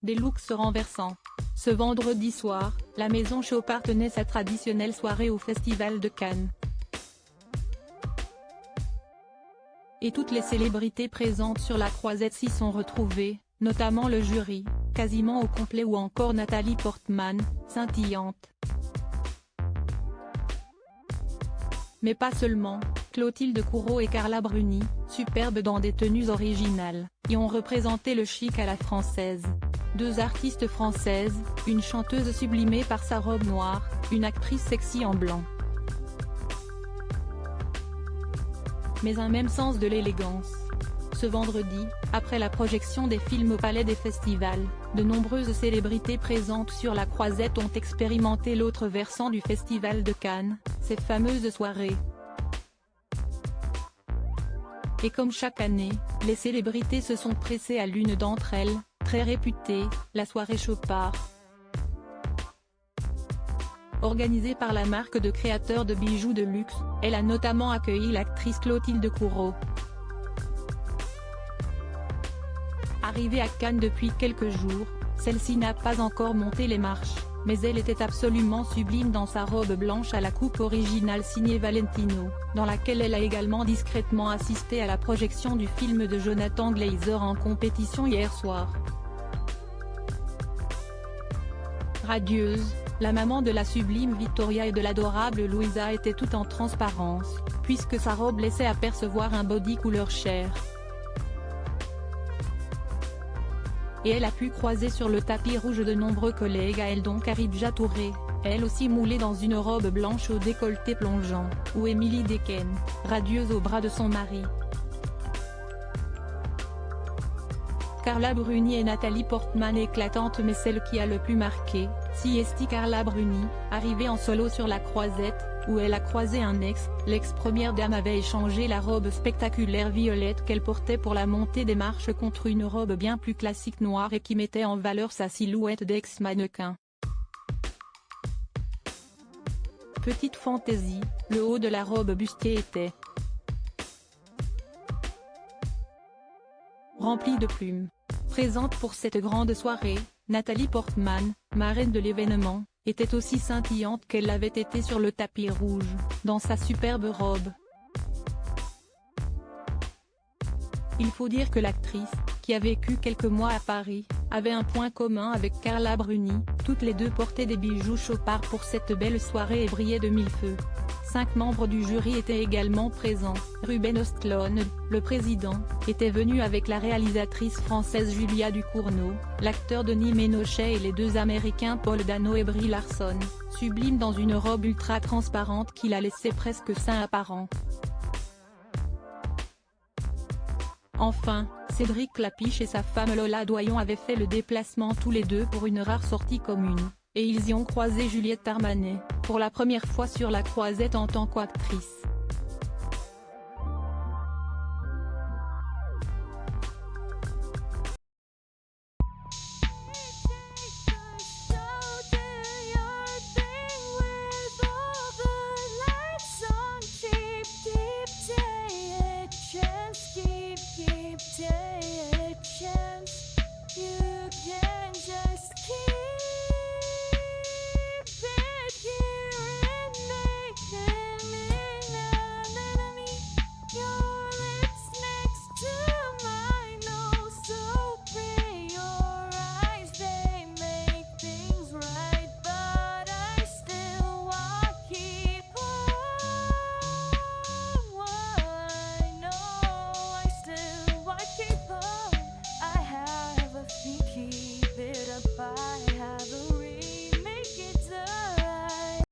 des looks renversants. Ce vendredi soir, la Maison Chopard tenait sa traditionnelle soirée au Festival de Cannes. Et toutes les célébrités présentes sur la croisette s'y sont retrouvées, notamment le jury, quasiment au complet, ou encore Nathalie Portman, scintillante. Mais pas seulement, Clotilde Courreau et Carla Bruni, superbes dans des tenues originales, y ont représenté le chic à la française. Deux artistes françaises, une chanteuse sublimée par sa robe noire, une actrice sexy en blanc. Mais un même sens de l'élégance. Ce vendredi, après la projection des films au Palais des Festivals, de nombreuses célébrités présentes sur la croisette ont expérimenté l'autre versant du Festival de Cannes, ces fameuses soirées. Et comme chaque année, les célébrités se sont pressées à l'une d'entre elles, très réputée, la soirée Chopard. Organisée par la marque de créateurs de bijoux de luxe, elle a notamment accueilli l'actrice Clotilde Courreau. Arrivée à Cannes depuis quelques jours, celle-ci n'a pas encore monté les marches, mais elle était absolument sublime dans sa robe blanche à la coupe originale signée Valentino, dans laquelle elle a également discrètement assisté à la projection du film de Jonathan Glazer en compétition hier soir. Radieuse, la maman de la sublime Victoria et de l'adorable Louisa était tout en transparence, puisque sa robe laissait apercevoir un body couleur chair. Et elle a pu croiser sur le tapis rouge de nombreux collègues à elle, dont Khadija Touré, elle aussi moulée dans une robe blanche au décolleté plongeant, ou Emily Dequesne, radieuse au bras de son mari. Carla Bruni et Nathalie Portman éclatante, mais celle qui a le plus marqué, c'est Carla Bruni, arrivée en solo sur la croisette, où elle a croisé un l'ex-première dame avait échangé la robe spectaculaire violette qu'elle portait pour la montée des marches contre une robe bien plus classique noire et qui mettait en valeur sa silhouette d'ex-mannequin. Petite fantaisie, le haut de la robe bustier était rempli de plumes. Présente pour cette grande soirée, Nathalie Portman, marraine de l'événement, était aussi scintillante qu'elle l'avait été sur le tapis rouge, dans sa superbe robe. Il faut dire que l'actrice, qui a vécu quelques mois à Paris, avait un point commun avec Carla Bruni, toutes les deux portaient des bijoux Chopard pour cette belle soirée et brillaient de mille feux. 5 membres du jury étaient également présents. Ruben Östlund, le président, était venu avec la réalisatrice française Julia Ducournau, l'acteur Denis Ménochet et les deux américains Paul Dano et Brie Larson, sublimes dans une robe ultra transparente qui la laissait presque seins apparents. Enfin, Cédric Klapisch et sa femme Lola Doyon avaient fait le déplacement tous les deux pour une rare sortie commune, et ils y ont croisé Juliette Armanet, pour la première fois sur la croisette en tant qu'actrice.